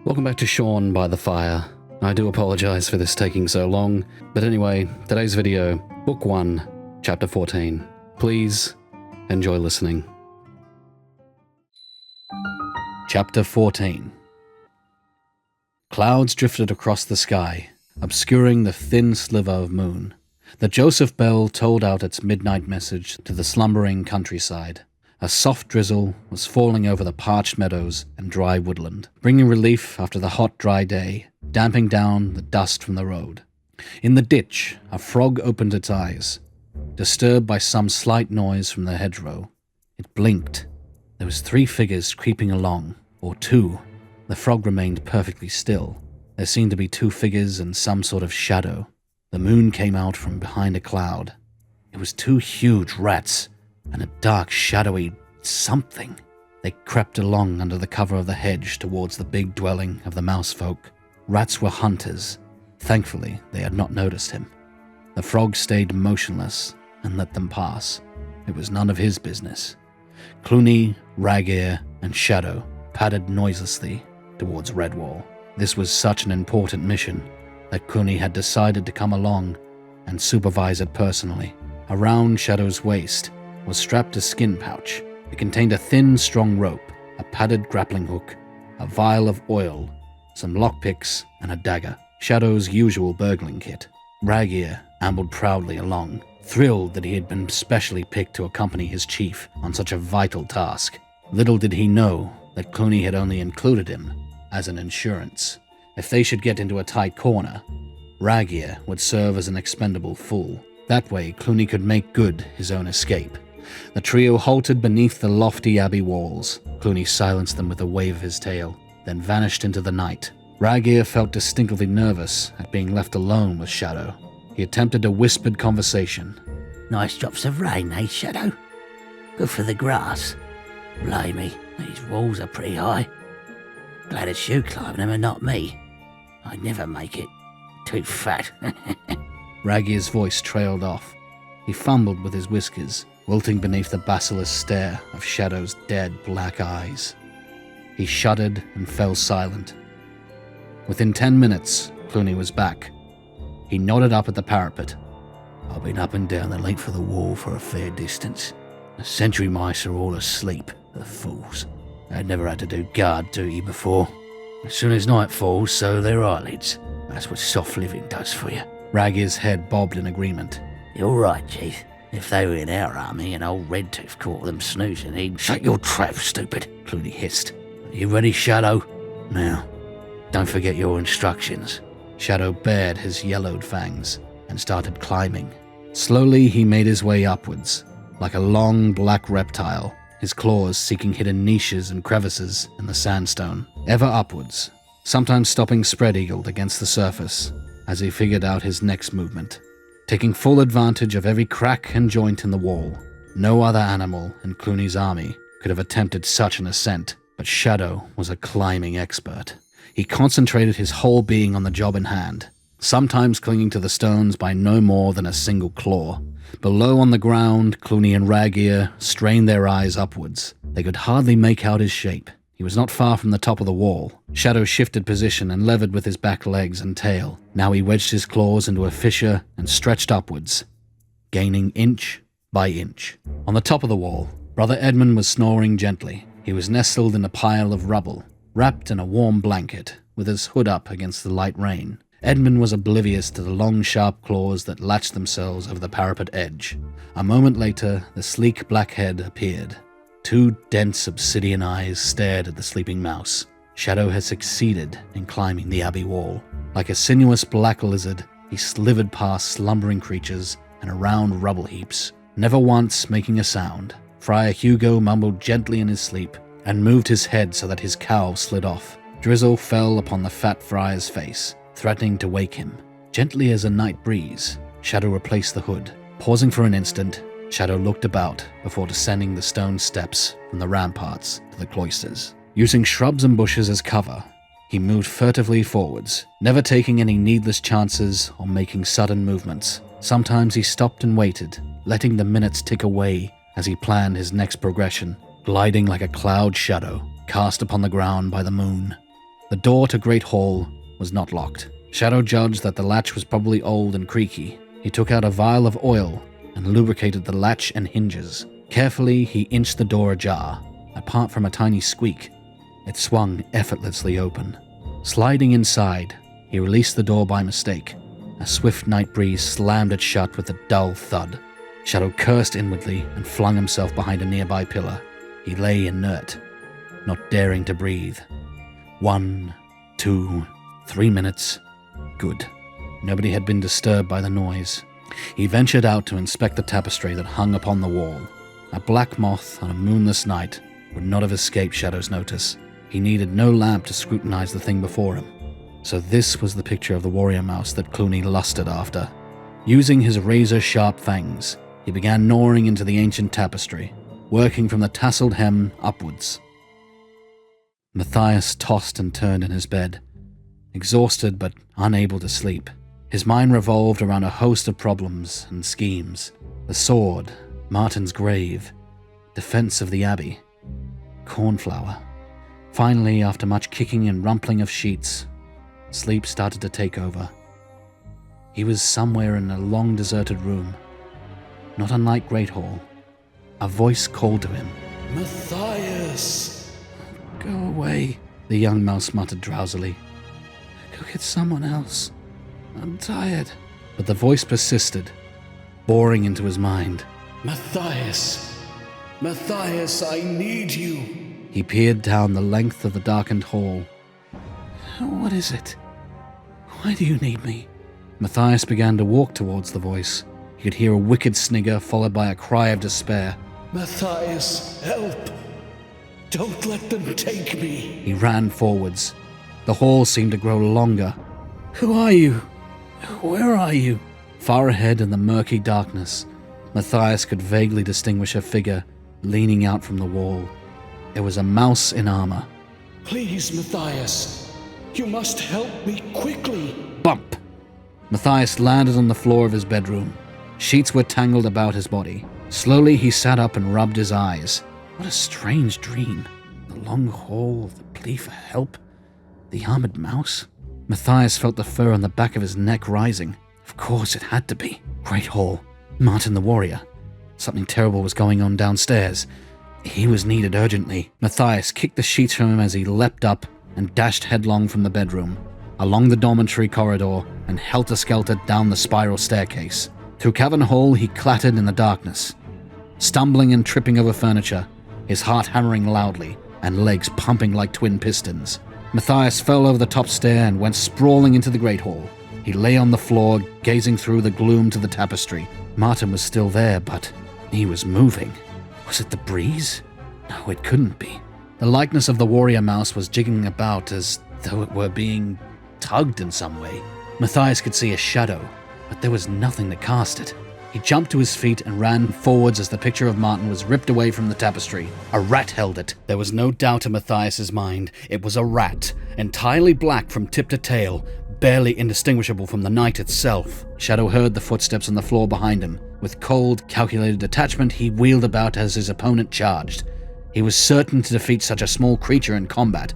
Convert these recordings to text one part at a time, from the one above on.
Welcome back to Sean by the Fire. I do apologize for this taking so long, but anyway, today's video, Book 1, Chapter 14. Please enjoy listening. Chapter 14. Clouds drifted across the sky, obscuring the thin sliver of moon. The Joseph Bell tolled out its midnight message to the slumbering countryside. A soft drizzle was falling over the parched meadows and dry woodland, bringing relief after the hot, dry day, damping down the dust from the road. In the ditch, a frog opened its eyes, disturbed by some slight noise from the hedgerow. It blinked. There was 3 figures creeping along, or 2. The frog remained perfectly still. There seemed to be 2 figures and some sort of shadow. The moon came out from behind a cloud. It was 2 huge rats, and a dark, shadowy something. They crept along under the cover of the hedge towards the big dwelling of the mouse folk. Rats were hunters. Thankfully, they had not noticed him. The frog stayed motionless and let them pass. It was none of his business. Clooney, Rag-Ear, and Shadow padded noiselessly towards Redwall. This was such an important mission that Clooney had decided to come along and supervise it personally. Around Shadow's waist was strapped a skin pouch. It contained a thin, strong rope, a padded grappling hook, a vial of oil, some lockpicks, and a dagger. Shadow's usual burgling kit. Rag-Ear ambled proudly along, thrilled that he had been specially picked to accompany his chief on such a vital task. Little did he know that Clooney had only included him as an insurance. If they should get into a tight corner, Rag-Ear would serve as an expendable fool. That way, Clooney could make good his own escape. The trio halted beneath the lofty abbey walls. Clooney silenced them with a wave of his tail, then vanished into the night. Rag-Ear felt distinctly nervous at being left alone with Shadow. He attempted a whispered conversation. Nice drops of rain, eh, Shadow? Good for the grass. Blimey, these walls are pretty high. Glad it's you climbing them and not me. I'd never make it. Too fat. Rag-Ear's voice trailed off. He fumbled with his whiskers, wilting beneath the basilisk stare of Shadow's dead black eyes. He shuddered and fell silent. Within 10 minutes, Clooney was back. He nodded up at the parapet. I've been up and down the length of the wall for a fair distance. The sentry mice are all asleep, the fools. They'd never had to do guard duty before. As soon as night falls, so their eyelids. That's what soft living does for you. Rag-Ear's head bobbed in agreement. You're right, Chief. If they were in our army and old Redtooth caught them snoozing, he'd... Shut your trap, stupid, Clooney hissed. Are you ready, Shadow? Now, don't forget your instructions. Shadow bared his yellowed fangs and started climbing. Slowly, he made his way upwards, like a long black reptile, his claws seeking hidden niches and crevices in the sandstone. Ever upwards, sometimes stopping spread-eagled against the surface as he figured out his next movement. Taking full advantage of every crack and joint in the wall. No other animal in Clooney's army could have attempted such an ascent, but Shadow was a climbing expert. He concentrated his whole being on the job in hand, sometimes clinging to the stones by no more than a single claw. Below on the ground, Clooney and Rag-Ear strained their eyes upwards. They could hardly make out his shape. He was not far from the top of the wall. Shadow shifted position and levered with his back legs and tail. Now he wedged his claws into a fissure and stretched upwards, gaining inch by inch. On the top of the wall, Brother Edmund was snoring gently. He was nestled in a pile of rubble, wrapped in a warm blanket, with his hood up against the light rain. Edmund was oblivious to the long, sharp claws that latched themselves over the parapet edge. A moment later, the sleek black head appeared. 2 dense obsidian eyes stared at the sleeping mouse. Shadow had succeeded in climbing the abbey wall. Like a sinuous black lizard, he slithered past slumbering creatures and around rubble heaps, never once making a sound. Friar Hugo mumbled gently in his sleep and moved his head so that his cowl slid off. Drizzle fell upon the fat friar's face, threatening to wake him. Gently as a night breeze, Shadow replaced the hood. Pausing for an instant, Shadow looked about before descending the stone steps from the ramparts to the cloisters. Using shrubs and bushes as cover, he moved furtively forwards, never taking any needless chances or making sudden movements. Sometimes he stopped and waited, letting the minutes tick away as he planned his next progression, gliding like a cloud shadow cast upon the ground by the moon. The door to Great Hall was not locked. Shadow judged that the latch was probably old and creaky. He took out a vial of oil and lubricated the latch and hinges. Carefully, he inched the door ajar. Apart from a tiny squeak, it swung effortlessly open. Sliding inside, he released the door by mistake. A swift night breeze slammed it shut with a dull thud. Shadow cursed inwardly and flung himself behind a nearby pillar. He lay inert, not daring to breathe. 1, 2, 3 minutes. Good. Nobody had been disturbed by the noise. He ventured out to inspect the tapestry that hung upon the wall. A black moth on a moonless night would not have escaped Shadow's notice. He needed no lamp to scrutinize the thing before him. So this was the picture of the warrior mouse that Clooney lusted after. Using his razor-sharp fangs, he began gnawing into the ancient tapestry, working from the tasseled hem upwards. Matthias tossed and turned in his bed, exhausted but unable to sleep. His mind revolved around a host of problems and schemes. The sword, Martin's grave, defense of the abbey, cornflower. Finally, after much kicking and rumpling of sheets, sleep started to take over. He was somewhere in a long deserted room. Not unlike Great Hall. A voice called to him. Matthias! Go away, the young mouse muttered drowsily. Go get someone else. I'm tired. But the voice persisted, boring into his mind. Matthias! Matthias, I need you! He peered down the length of the darkened hall. What is it? Why do you need me? Matthias began to walk towards the voice. He could hear a wicked snigger followed by a cry of despair. Matthias, help! Don't let them take me! He ran forwards. The hall seemed to grow longer. Who are you? Where are you? Far ahead in the murky darkness, Matthias could vaguely distinguish a figure leaning out from the wall. It was a mouse in armor. Please, Matthias, you must help me quickly. Bump! Matthias landed on the floor of his bedroom. Sheets were tangled about his body. Slowly he sat up and rubbed his eyes. What a strange dream. The long hall, the plea for help, the armored mouse. Matthias felt the fur on the back of his neck rising. Of course it had to be. Great Hall. Martin the warrior. Something terrible was going on downstairs. He was needed urgently. Matthias kicked the sheets from him as he leapt up and dashed headlong from the bedroom, along the dormitory corridor, and helter-skelter down the spiral staircase. Through Cavern Hall he clattered in the darkness, stumbling and tripping over furniture, his heart hammering loudly, and legs pumping like twin pistons. Matthias fell over the top stair and went sprawling into the Great Hall. He lay on the floor, gazing through the gloom to the tapestry. Martin was still there, but he was moving. Was it the breeze? No, it couldn't be. The likeness of the warrior mouse was jigging about as though it were being tugged in some way. Matthias could see a shadow, but there was nothing to cast it. He jumped to his feet and ran forwards as the picture of Martin was ripped away from the tapestry. A rat held it. There was no doubt in Matthias's mind. It was a rat, entirely black from tip to tail, barely indistinguishable from the night itself. Shadow heard the footsteps on the floor behind him. With cold, calculated detachment, he wheeled about as his opponent charged. He was certain to defeat such a small creature in combat,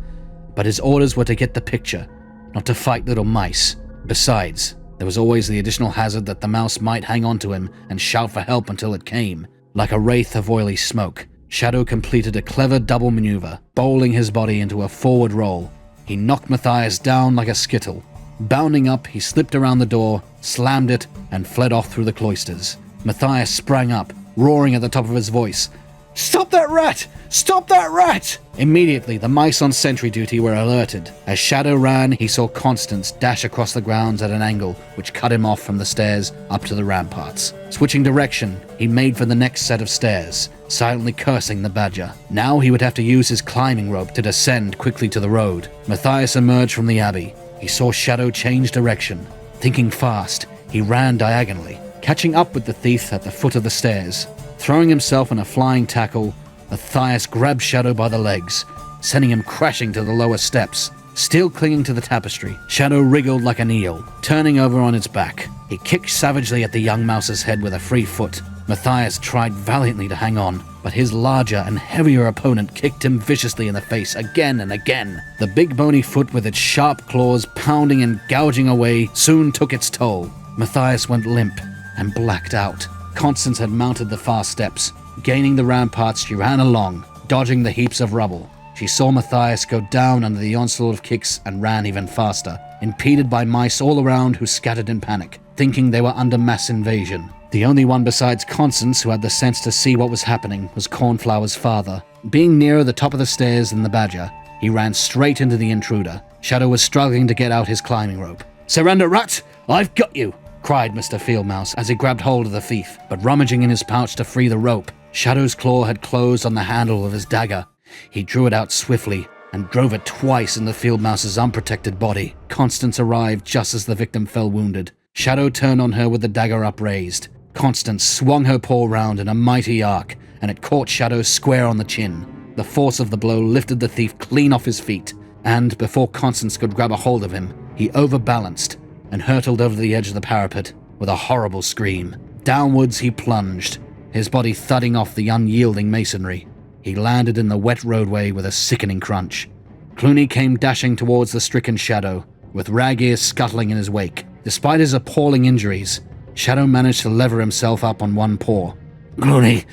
but his orders were to get the picture, not to fight little mice. Besides, there was always the additional hazard that the mouse might hang on to him and shout for help until it came. Like a wraith of oily smoke, Shadow completed a clever double maneuver, bowling his body into a forward roll. He knocked Matthias down like a skittle. Bounding up, he slipped around the door, slammed it, and fled off through the cloisters. Matthias sprang up, roaring at the top of his voice, "Stop that rat! Stop that rat!" Immediately, the mice on sentry duty were alerted. As Shadow ran, he saw Constance dash across the grounds at an angle which cut him off from the stairs up to the ramparts. Switching direction, he made for the next set of stairs, silently cursing the badger. Now he would have to use his climbing rope to descend quickly to the road. Matthias emerged from the abbey. He saw Shadow change direction. Thinking fast, he ran diagonally, catching up with the thief at the foot of the stairs. Throwing himself in a flying tackle, Matthias grabbed Shadow by the legs, sending him crashing to the lower steps. Still clinging to the tapestry, Shadow wriggled like an eel, turning over on its back. He kicked savagely at the young mouse's head with a free foot. Matthias tried valiantly to hang on, but his larger and heavier opponent kicked him viciously in the face again and again. The big bony foot with its sharp claws pounding and gouging away soon took its toll. Matthias went limp and blacked out. Constance had mounted the far steps. Gaining the ramparts, she ran along, dodging the heaps of rubble. She saw Matthias go down under the onslaught of kicks and ran even faster, impeded by mice all around who scattered in panic, thinking they were under mass invasion. The only one besides Constance who had the sense to see what was happening was Cornflower's father. Being nearer the top of the stairs than the badger, he ran straight into the intruder. Shadow was struggling to get out his climbing rope. "Surrender, rat! I've got you!" cried Mr. Fieldmouse as he grabbed hold of the thief, but rummaging in his pouch to free the rope, Shadow's claw had closed on the handle of his dagger. He drew it out swiftly and drove it twice in the Fieldmouse's unprotected body. Constance arrived just as the victim fell wounded. Shadow turned on her with the dagger upraised. Constance swung her paw round in a mighty arc, and it caught Shadow square on the chin. The force of the blow lifted the thief clean off his feet, and before Constance could grab a hold of him, he overbalanced and hurtled over the edge of the parapet with a horrible scream. Downwards he plunged, his body thudding off the unyielding masonry. He landed in the wet roadway with a sickening crunch. Clooney came dashing towards the stricken Shadow, with Rag-Ear scuttling in his wake. Despite his appalling injuries, Shadow managed to lever himself up on one paw. "Clooney,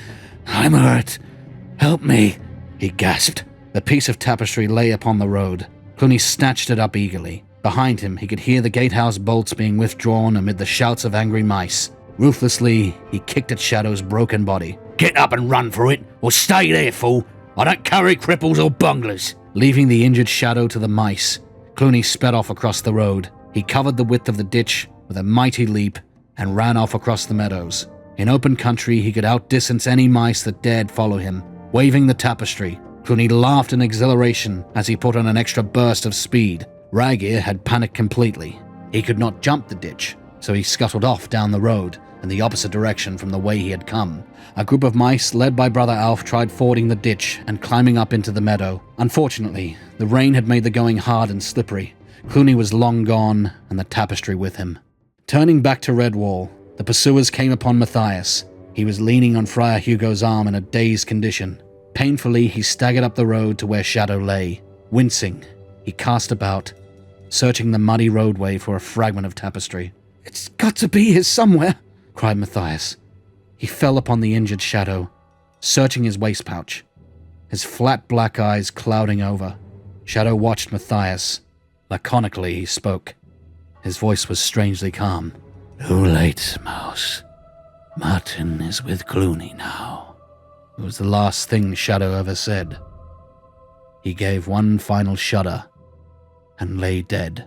I'm hurt. Help me," he gasped. The piece of tapestry lay upon the road. Clooney snatched it up eagerly. Behind him, he could hear the gatehouse bolts being withdrawn amid the shouts of angry mice. Ruthlessly, he kicked at Shadow's broken body. "Get up and run for it, or stay there, fool! I don't carry cripples or bunglers!" Leaving the injured Shadow to the mice, Clooney sped off across the road. He covered the width of the ditch with a mighty leap and ran off across the meadows. In open country, he could outdistance any mice that dared follow him. Waving the tapestry, Clooney laughed in exhilaration as he put on an extra burst of speed. Rag-Ear had panicked completely. He could not jump the ditch, so he scuttled off down the road in the opposite direction from the way he had come. A group of mice led by Brother Alf tried fording the ditch and climbing up into the meadow. Unfortunately, the rain had made the going hard and slippery. Clooney was long gone, and the tapestry with him. Turning back to Redwall, the pursuers came upon Matthias. He was leaning on Friar Hugo's arm in a dazed condition. Painfully, he staggered up the road to where Shadow lay. Wincing, he cast about, searching the muddy roadway for a fragment of tapestry. "It's got to be here somewhere," cried Matthias. He fell upon the injured Shadow, searching his waist pouch, his flat black eyes clouding over. Shadow watched Matthias. Laconically he spoke. His voice was strangely calm. "Too late, Mouse. Martin is with Clooney now." It was the last thing Shadow ever said. He gave one final shudder and lay dead.